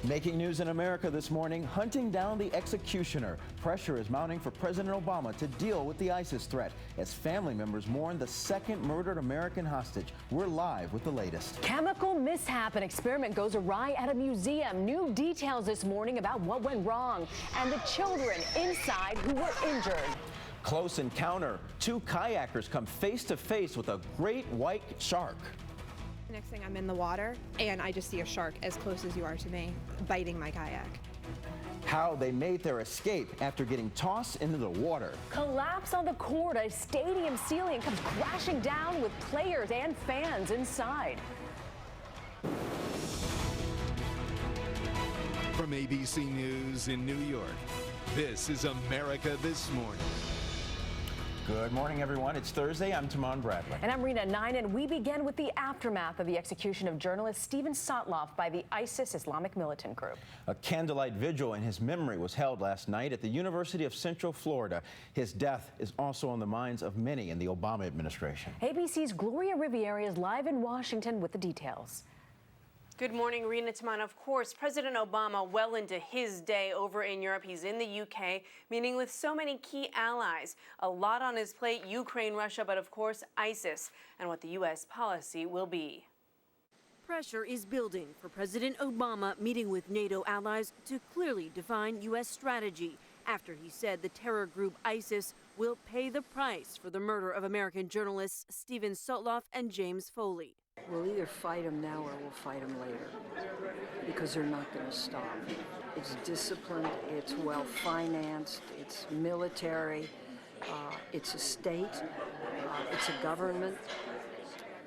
Making news in America this morning, hunting down the executioner. Pressure is mounting for President Obama to deal with the ISIS threat as family members mourn the second murdered American hostage. We're live with the latest. Chemical mishap. An experiment goes awry at a museum. New details this morning about what went wrong and the children inside who were injured. Close encounter. Two kayakers come face to face with a great white shark. Next thing, I'm in the water and I just see a shark as close as you are to me, biting my kayak. How they made their escape after getting tossed into the water. Collapse on the court. A stadium ceiling comes crashing down with players and fans inside. From ABC News in New York, this is America This Morning. Good morning, everyone. It's Thursday. I'm Tahman Bradley. And I'm Rena Nine, and we begin with the aftermath of the execution of journalist Steven Sotloff by the ISIS Islamic militant group. A candlelight vigil in his memory was held last night at the University of Central Florida. His death is also on the minds of many in the Obama administration. ABC's Gloria Riviera is live in Washington with the details. Good morning, Rena Tahman. Of course, President Obama well into his day over in Europe. He's in the UK, meeting with so many key allies. A lot on his plate, Ukraine, Russia, but of course, ISIS, and what the U.S. policy will be. Pressure is building for President Obama meeting with NATO allies to clearly define U.S. strategy after he said the terror group ISIS will pay the price for the murder of American journalists Steven Sotloff and James Foley. We'll either fight them now or we'll fight them later, because they're not going to stop. It's disciplined, it's well-financed, it's military, it's a state, it's a government,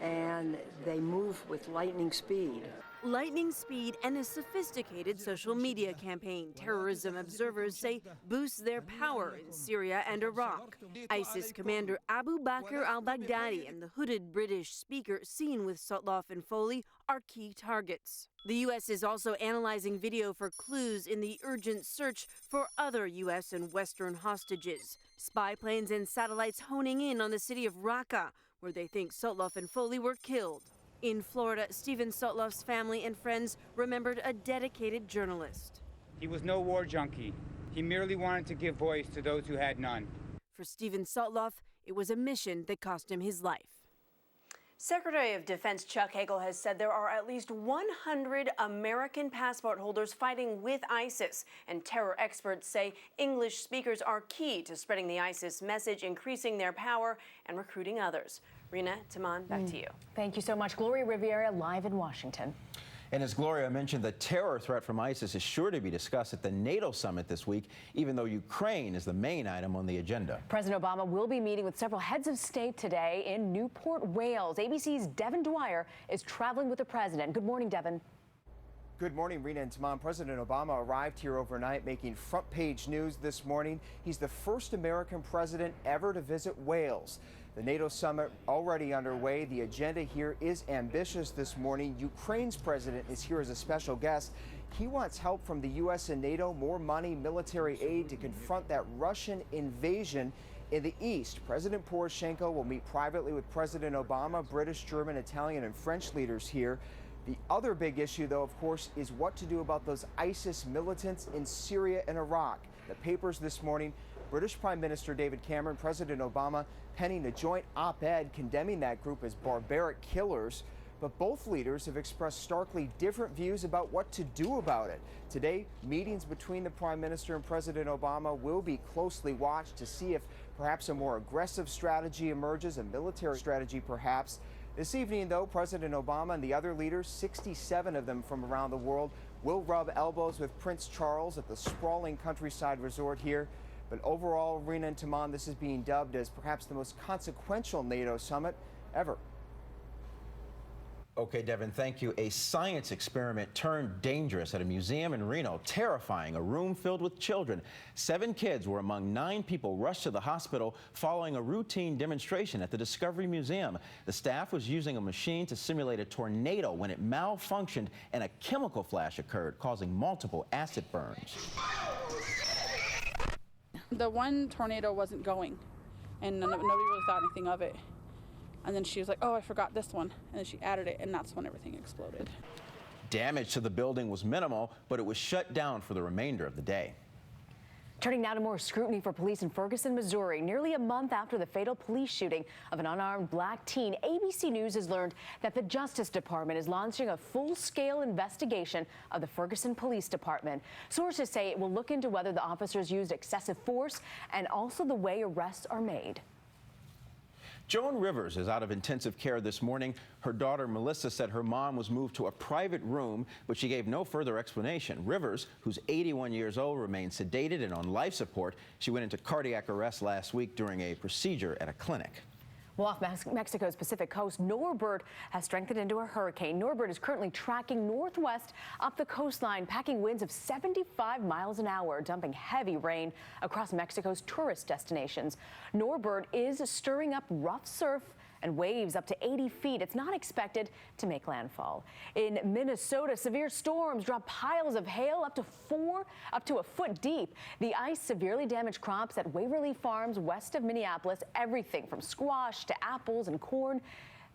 and they move with lightning speed. Lightning speed and a sophisticated social media campaign terrorism observers say boosts their power in Syria and Iraq. ISIS commander Abu Bakr al-Baghdadi and the hooded British speaker seen with Sotloff and Foley are key targets. The U.S. is also analyzing video for clues in the urgent search for other U.S. and Western hostages. Spy planes and satellites honing in on the city of Raqqa, where they think Sotloff and Foley were killed. In Florida, Steven Sotloff's family and friends remembered a dedicated journalist. He was no war junkie. He merely wanted to give voice to those who had none. For Steven Sotloff, it was a mission that cost him his life. Secretary of Defense Chuck Hagel has said there are at least 100 American passport holders fighting with ISIS, and terror experts say English speakers are key to spreading the ISIS message, increasing their power, and recruiting others. Rena, Tahman, back to you. Thank you so much. Gloria Riviera live in Washington. And as Gloria mentioned, the terror threat from ISIS is sure to be discussed at the NATO summit this week, even though Ukraine is the main item on the agenda. President Obama will be meeting with several heads of state today in Newport, Wales. ABC's Devin Dwyer is traveling with the president. Good morning, Devin. Good morning, Rena and Tahman. President Obama arrived here overnight, making front page news this morning. He's the first American president ever to visit Wales. The NATO summit already underway. The agenda here is ambitious this morning. Ukraine's president is here as a special guest. He wants help from the U.S. and NATO, more money, military aid to confront that Russian invasion in the east. President Poroshenko will meet privately with President Obama, British, German, Italian, and French leaders here. The other big issue, though, of course, is what to do about those ISIS militants in Syria and Iraq. The papers this morning, British Prime Minister David Cameron, President Obama penning a joint op-ed condemning that group as barbaric killers. But both leaders have expressed starkly different views about what to do about it. Today, meetings between the Prime Minister and President Obama will be closely watched to see if perhaps a more aggressive strategy emerges, a military strategy perhaps. This evening, though, President Obama and the other leaders, 67 of them from around the world, will rub elbows with Prince Charles at the sprawling countryside resort here. But overall, Rena and Tahman, this is being dubbed as perhaps the most consequential NATO summit ever. Okay, Devin, thank you. A science experiment turned dangerous at a museum in Reno, terrifying a room filled with children. 7 kids were among 9 people rushed to the hospital following a routine demonstration at the Discovery Museum. The staff was using a machine to simulate a tornado when it malfunctioned and a chemical flash occurred, causing multiple acid burns. The one tornado wasn't going, and nobody really thought anything of it. And then she was like, oh, I forgot this one. And then she added it, and that's when everything exploded. Damage to the building was minimal, but it was shut down for the remainder of the day. Turning now to more scrutiny for police in Ferguson, Missouri. Nearly a month after the fatal police shooting of an unarmed black teen, ABC News has learned that the Justice Department is launching a full-scale investigation of the Ferguson Police Department. Sources say it will look into whether the officers used excessive force and also the way arrests are made. Joan Rivers is out of intensive care this morning. Her daughter Melissa said her mom was moved to a private room, but she gave no further explanation. Rivers, who's 81 years old, remains sedated and on life support. She went into cardiac arrest last week during a procedure at a clinic. Well, off Mexico's Pacific coast, Norbert has strengthened into a hurricane. Norbert is currently tracking northwest up the coastline, packing winds of 75 miles an hour, dumping heavy rain across Mexico's tourist destinations. Norbert is stirring up rough surf and waves up to 80 feet. It's not expected to make landfall. In Minnesota, severe storms drop piles of hail up to a foot deep. The ice severely damaged crops at Waverly Farms west of Minneapolis, everything from squash to apples and corn.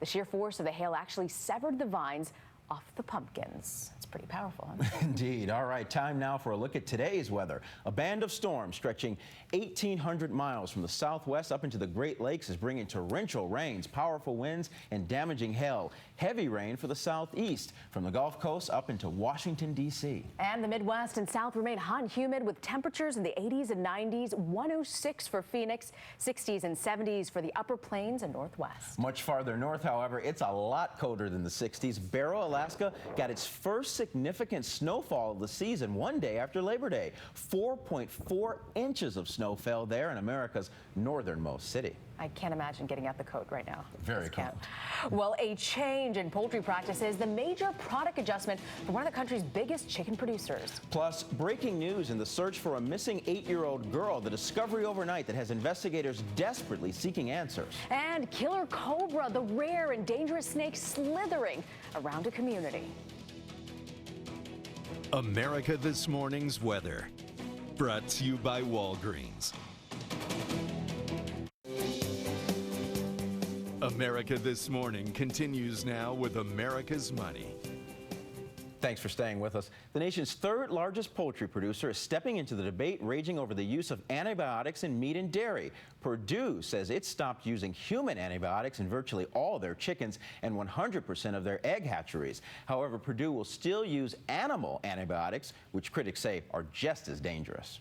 The sheer force of the hail actually severed the vines off the pumpkins. It's pretty powerful, huh? Indeed. All right, time now for a look at today's weather. A band of storms stretching 1,800 miles from the southwest up into the Great Lakes is bringing torrential rains, powerful winds, and damaging hail. Heavy rain for the southeast from the Gulf Coast up into Washington, D.C. And the Midwest and South remain hot and humid with temperatures in the 80s and 90s, 106 for Phoenix, 60s and 70s for the Upper Plains and Northwest. Much farther north, however, it's a lot colder than the 60s. Barrow, Alaska got its first significant snowfall of the season one day after Labor Day. 4.4 inches of snow fell there in America's northernmost city. I can't imagine getting out the coat right now. Very cold. Well, a change in poultry practices, the major product adjustment for one of the country's biggest chicken producers. Plus, breaking news in the search for a missing 8-year-old girl, the discovery overnight that has investigators desperately seeking answers. And killer cobra, the rare and dangerous snake slithering around a community. America This Morning's weather, brought to you by Walgreens. America This Morning continues now with America's Money. Thanks for staying with us. The nation's third largest poultry producer is stepping into the debate raging over the use of antibiotics in meat and dairy. Purdue says it stopped using human antibiotics in virtually all their chickens and 100% of their egg hatcheries. However, Purdue will still use animal antibiotics, which critics say are just as dangerous.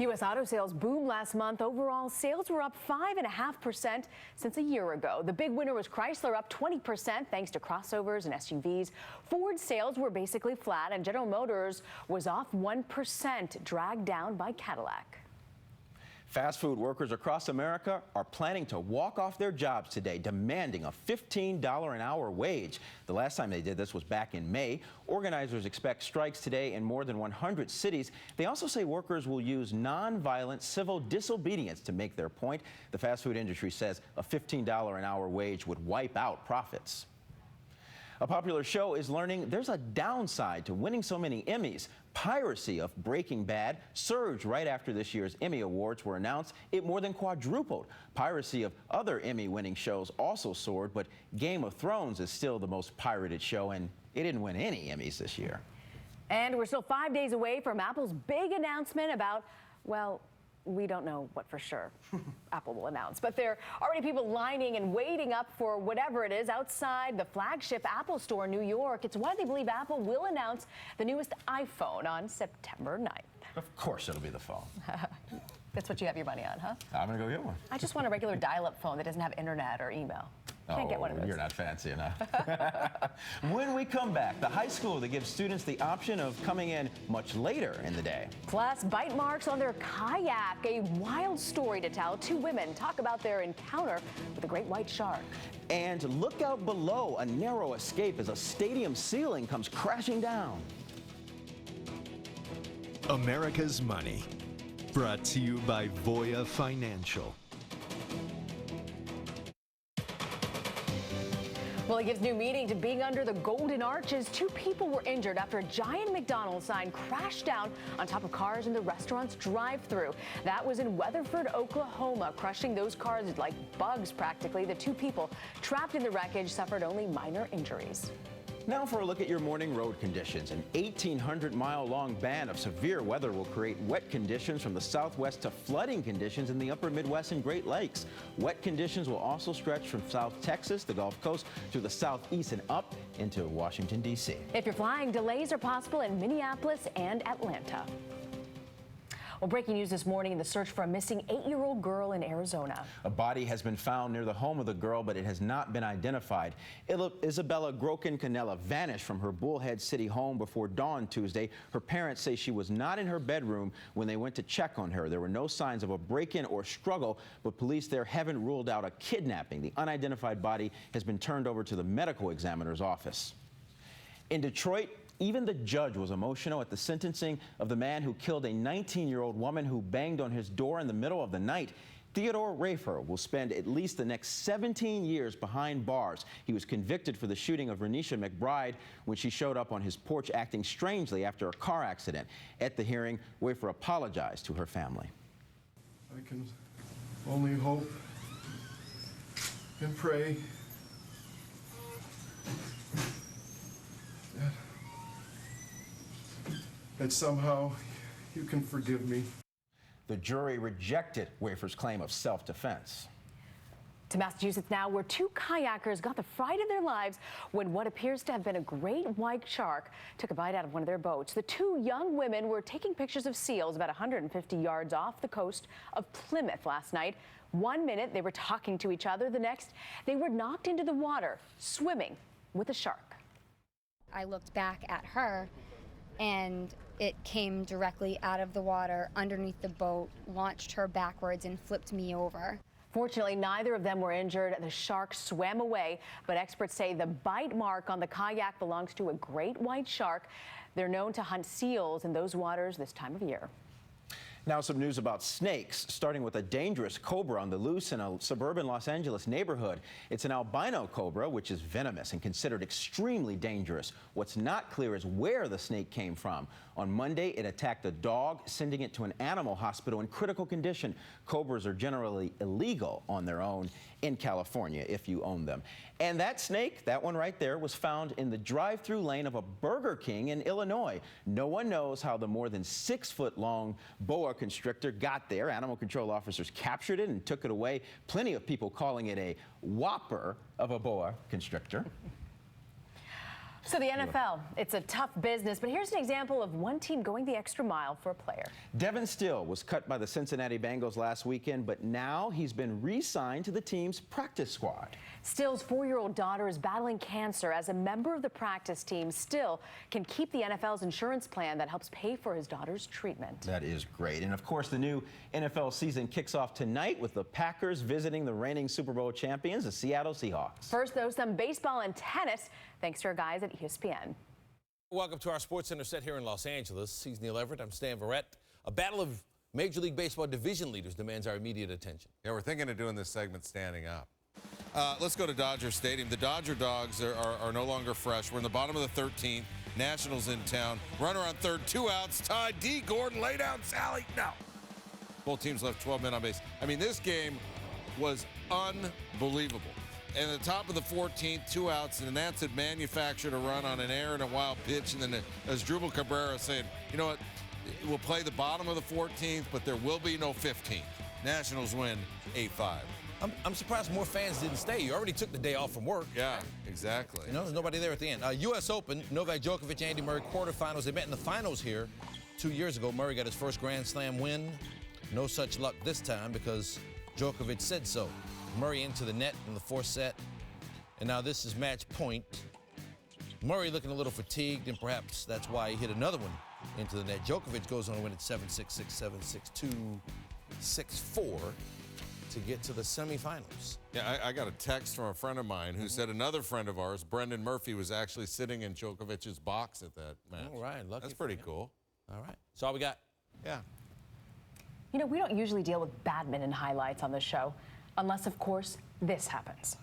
U.S. auto sales boomed last month. Overall, sales were up 5.5% since a year ago. The big winner was Chrysler, up 20% thanks to crossovers and SUVs. Ford sales were basically flat, and General Motors was off 1%, dragged down by Cadillac. Fast food workers across America are planning to walk off their jobs today, demanding a $15 an hour wage. The last time they did this was back in May. Organizers expect strikes today in more than 100 cities. They also say workers will use nonviolent civil disobedience to make their point. The fast food industry says a $15 an hour wage would wipe out profits. A popular show is learning there's a downside to winning so many Emmys. Piracy of Breaking Bad surged right after this year's Emmy Awards were announced. It more than quadrupled. Piracy of other Emmy-winning shows also soared, but Game of Thrones is still the most pirated show, and it didn't win any Emmys this year. And we're still 5 days away from Apple's big announcement about, well, we don't know what for sure Apple will announce, but there are already people lining and waiting up for whatever it is outside the flagship Apple store in New York. It's why they believe Apple will announce the newest iPhone on September 9th. Of course it'll be the phone. That's what you have your money on, huh? I'm going to go get one. I just want a regular dial-up phone that doesn't have internet or email. Can't get one of those. You're not fancy enough. When we come back, the high school that gives students the option of coming in much later in the day. Plus, bite marks on their kayak, a wild story to tell. Two women talk about their encounter with a great white shark. And look out below, a narrow escape as a stadium ceiling comes crashing down. America's Money, brought to you by Voya Financial. Well, it gives new meaning to being under the Golden Arches. 2 people were injured after a giant McDonald's sign crashed down on top of cars in the restaurant's drive-thru. That was in Weatherford, Oklahoma, crushing those cars like bugs practically. The 2 people trapped in the wreckage suffered only minor injuries. Now for a look at your morning road conditions. An 1,800-mile-long band of severe weather will create wet conditions from the southwest to flooding conditions in the upper Midwest and Great Lakes. Wet conditions will also stretch from South Texas, the Gulf Coast, to the southeast and up into Washington, D.C. If you're flying, delays are possible in Minneapolis and Atlanta. Well, breaking news this morning in the search for a missing 8-year-old girl in Arizona. A body has been found near the home of the girl, but it has not been identified. Isabella Groken-Canella vanished from her Bullhead City home before dawn Tuesday. Her parents say she was not in her bedroom when they went to check on her. There were no signs of a break-in or struggle, but police there haven't ruled out a kidnapping. The unidentified body has been turned over to the medical examiner's office. In Detroit, even the judge was emotional at the sentencing of the man who killed a 19-year-old woman who banged on his door in the middle of the night. Theodore Rafer will spend at least the next 17 years behind bars. He was convicted for the shooting of Renisha McBride when she showed up on his porch acting strangely after a car accident. At the hearing, Rafer apologized to her family. I can only hope and pray that somehow you can forgive me. The jury rejected Rafer's claim of self-defense. To Massachusetts now, where 2 kayakers got the fright of their lives when what appears to have been a great white shark took a bite out of one of their boats. The 2 young women were taking pictures of seals about 150 yards off the coast of Plymouth last night. 1 minute they were talking to each other, the next they were knocked into the water, swimming with a shark. I looked back at her and it came directly out of the water underneath the boat, launched her backwards and flipped me over. Fortunately, neither of them were injured. The shark swam away, but experts say the bite mark on the kayak belongs to a great white shark. They're known to hunt seals in those waters this time of year. Now some news about snakes, starting with a dangerous cobra on the loose in a suburban Los Angeles neighborhood. It's an albino cobra, which is venomous and considered extremely dangerous. What's not clear is where the snake came from. On Monday, it attacked a dog, sending it to an animal hospital in critical condition. Cobras are generally illegal on their own in California if you own them. And that snake, that one right there, was found in the drive-through lane of a Burger King in Illinois. No one knows how the more than 6-foot-long boa constrictor got there. Animal control officers captured it and took it away. Plenty of people calling it a whopper of a boa constrictor. So the NFL, it's a tough business, but here's an example of one team going the extra mile for a player. Devin Still was cut by the Cincinnati Bengals last weekend, but now he's been re-signed to the team's practice squad. Still's 4-year-old daughter is battling cancer. As a member of the practice team, Still can keep the NFL's insurance plan that helps pay for his daughter's treatment. That is great. And of course, the new NFL season kicks off tonight with the Packers visiting the reigning Super Bowl champions, the Seattle Seahawks. First, though, some baseball and tennis, thanks to our guys at ESPN. Welcome to our Sports Center set here in Los Angeles. He's Neil Everett. I'm Stan Verrett. A battle of Major League Baseball division leaders demands our immediate attention. Yeah, we're thinking of doing this segment standing up. Let's go to Dodger Stadium. The Dodger Dogs are no longer fresh. We're in the bottom of the 13th. Nationals in town. Runner on third, 2 outs. Tied. D. Gordon, lay down, Sally. No. Both teams left 12 men on base. I mean, this game was unbelievable. And at the top of the 14th, 2 outs, and Nats had manufactured a run on an error and a wild pitch. And then as Drupal Cabrera saying, you know what, we'll play the bottom of the 14th, but there will be no 15th. Nationals win 8-5. I'm surprised more fans didn't stay. You already took the day off from work. Yeah, exactly. You know, there's nobody there at the end. U.S. Open, Novak Djokovic, Andy Murray, quarterfinals. They met in the finals here 2 years ago. Murray got his first Grand Slam win. No such luck this time because Djokovic said so. Murray into the net in the 4th set. And now this is match point. Murray looking a little fatigued, and perhaps that's why he hit another one into the net. Djokovic goes on to win at 7-6, 6-7, 6-2, 6-4 to get to the semifinals. Yeah, I got a text from a friend of mine who said another friend of ours, Brendan Murphy, was actually sitting in Djokovic's box at that match. All right, lucky. That's pretty cool. All right. So all we got. Yeah. You know, we don't usually deal with badminton highlights on this show, unless, of course, this happens.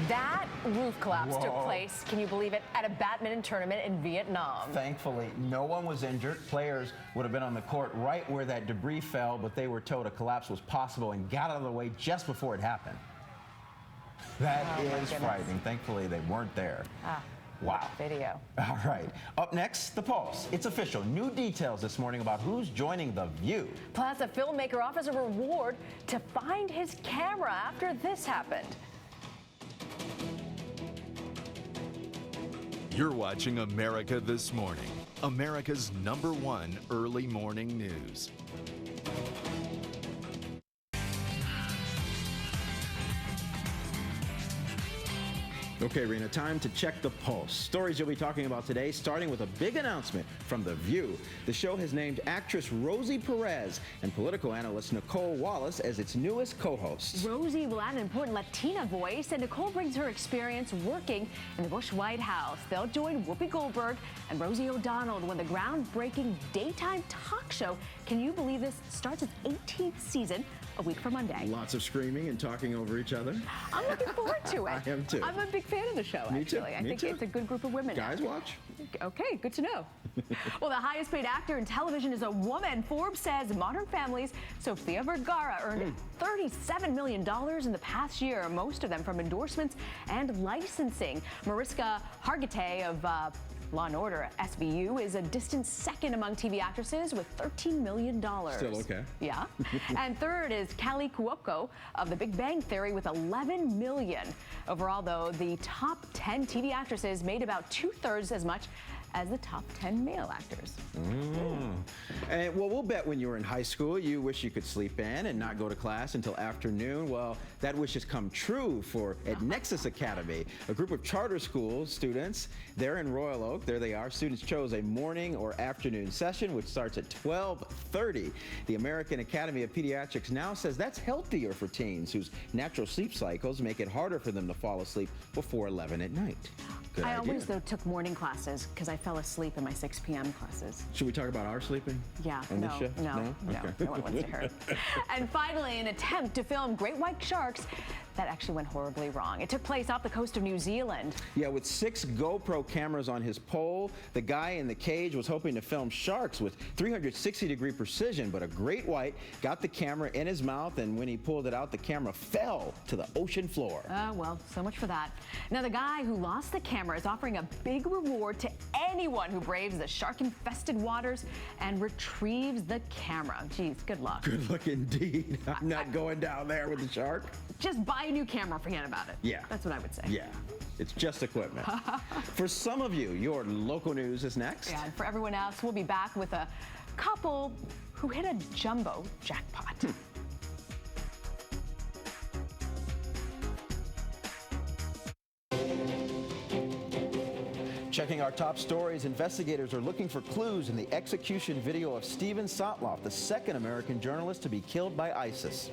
That roof collapse took place, can you believe it, at a badminton tournament in Vietnam. Thankfully, no one was injured. Players would have been on the court right where that debris fell, but they were told a collapse was possible and got out of the way just before it happened. That is frightening. Thankfully, they weren't there. Wow. Video. All right. Up next, The Pulse. It's official. New details this morning about who's joining The View. Plus, a filmmaker offers a reward to find his camera after this happened. You're watching America This Morning, America's #1 early morning news. Okay, Rena, time to check the pulse. Stories you'll be talking about today, starting with a big announcement from The View. The show has named actress Rosie Perez and political analyst Nicole Wallace as its newest co-hosts. Rosie will add an important Latina voice, and Nicole brings her experience working in the Bush White House. They'll join Whoopi Goldberg and Rosie O'Donnell when the groundbreaking daytime talk show, Can You Believe This, starts its 18th season a week from Monday. Lots of screaming and talking over each other. I'm looking forward to it. I am too. I'm a big fan of the show, Me too. actually. I think it's a good group of women. Guys watch. Okay, good to know. Well, the highest paid actor in television is a woman. Forbes says Modern Family's Sofia Vergara earned $37 million in the past year, most of them from endorsements and licensing. Mariska Hargitay of Law & Order SVU is a distant second among TV actresses with $13 million. Still okay. Yeah. And third is Kaley Cuoco of The Big Bang Theory with $11 million. Overall, though, the top 10 TV actresses made about 2/3 as much as the top 10 male actors. And, well, we'll bet when you were in high school, you wish you could sleep in and not go to class until afternoon. Well, that wish has come true at Nexus Academy, a group of charter school students. They're in Royal Oak. There they are. Students chose a morning or afternoon session, which starts at 12:30. The American Academy of Pediatrics now says that's healthier for teens whose natural sleep cycles make it harder for them to fall asleep before 11 at night. Good I idea. always, though, took morning classes because I fell asleep in my 6 p.m. classes. Should we talk about our sleeping? Yeah, on this shift? no Okay. one wants to hear it. And finally, an attempt to film great white sharks that actually went horribly wrong. It took place off the coast of New Zealand. Yeah, with 6 GoPro cameras on his pole, the guy in the cage was hoping to film sharks with 360-degree precision, but a great white got the camera in his mouth, and when he pulled it out, the camera fell to the ocean floor. Well, so much for that. Now, the guy who lost the camera is offering a big reward to anyone who braves the shark-infested waters and retrieves the camera. Geez, good luck. Good luck indeed. I'm not going down there with the shark. Just buy a new camera, forget about it. Yeah. That's what I would say. Yeah, it's just equipment. For some of you, your local news is next. Yeah, and for everyone else, we'll be back with a couple who hit a jumbo jackpot. Checking our top stories, investigators are looking for clues in the execution video of Steven Sotloff, the second American journalist to be killed by ISIS.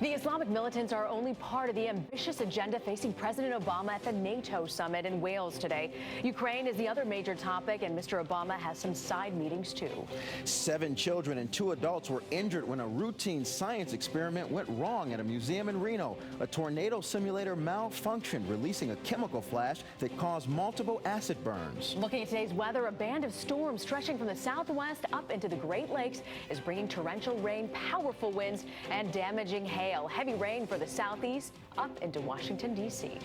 The Islamic militants are only part of the ambitious agenda facing President Obama at the NATO summit in Wales today. Ukraine is the other major topic, and Mr. Obama has some side meetings, too. 7 children and 2 adults were injured when a routine science experiment went wrong at a museum in Reno. A tornado simulator malfunctioned, releasing a chemical flash that caused multiple acid burns. Looking at today's weather, a band of storms stretching from the southwest up into the Great Lakes is bringing torrential rain, powerful winds, and damaging hail. Heavy rain for the southeast up into Washington, D.C.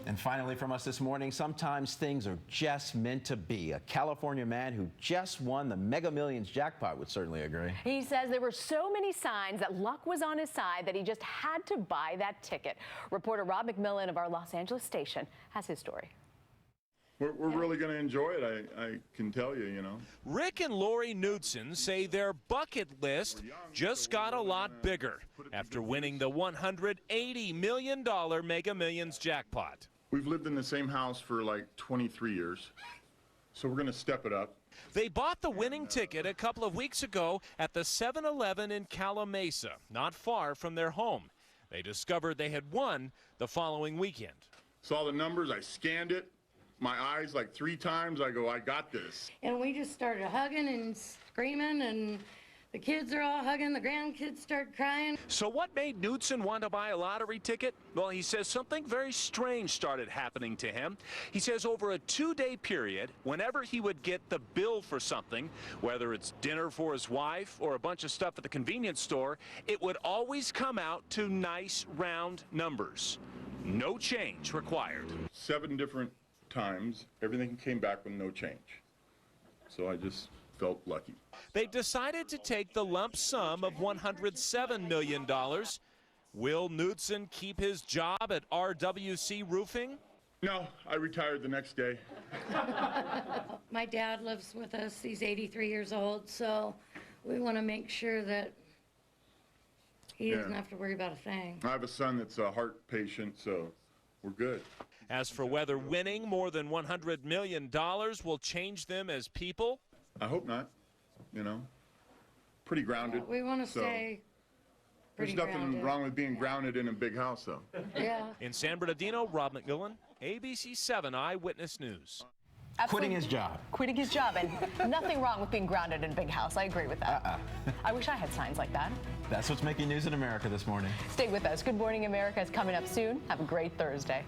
And finally from us this morning, sometimes things are just meant to be. A California man who just won the Mega Millions jackpot would certainly agree. He says there were so many signs that luck was on his side that he just had to buy that ticket. Reporter Rob McMillan of our Los Angeles station has his story. We're really going to enjoy it, I can tell you, you know. Rick and Lori Knudsen say their bucket list just got a lot bigger after winning the $180 million Mega Millions jackpot. We've lived in the same house for like 23 years, so we're going to step it up. They bought the winning ticket a couple of weeks ago at the 7-Eleven in Calamasa, not far from their home. They discovered they had won the following weekend. Saw the numbers, I scanned it. My eyes like 3 times, I go, I got this. And we just started hugging and screaming and The kids are all hugging, the grandkids start crying. So what made Knudsen want to buy a lottery ticket? Well, he says something very strange started happening to him. He says over a 2-day period, whenever he would get the bill for something, whether it's dinner for his wife or a bunch of stuff at the convenience store, it would always come out to nice round numbers. No change required. 7 different times, everything came back with no change. So I just felt lucky. They decided to take the lump sum of $107 million. Will Knudsen keep his job at RWC Roofing? No, I retired the next day. My dad lives with us. He's 83 years old, so we want to make sure that he doesn't have to worry about a thing. I have a son that's a heart patient, so we're good. As for whether winning more than $100 million will change them as people, I hope not, you know. Pretty grounded. We want to stay pretty There's nothing grounded. wrong with being grounded in a big house, though. Yeah. In San Bernardino, Rob McMillan, ABC 7 Eyewitness News. Quitting his job. Quitting his job, and nothing wrong with being grounded in a big house. I agree with that. I wish I had signs like that. That's what's making news in America this morning. Stay with us. Good Morning America is coming up soon. Have a great Thursday.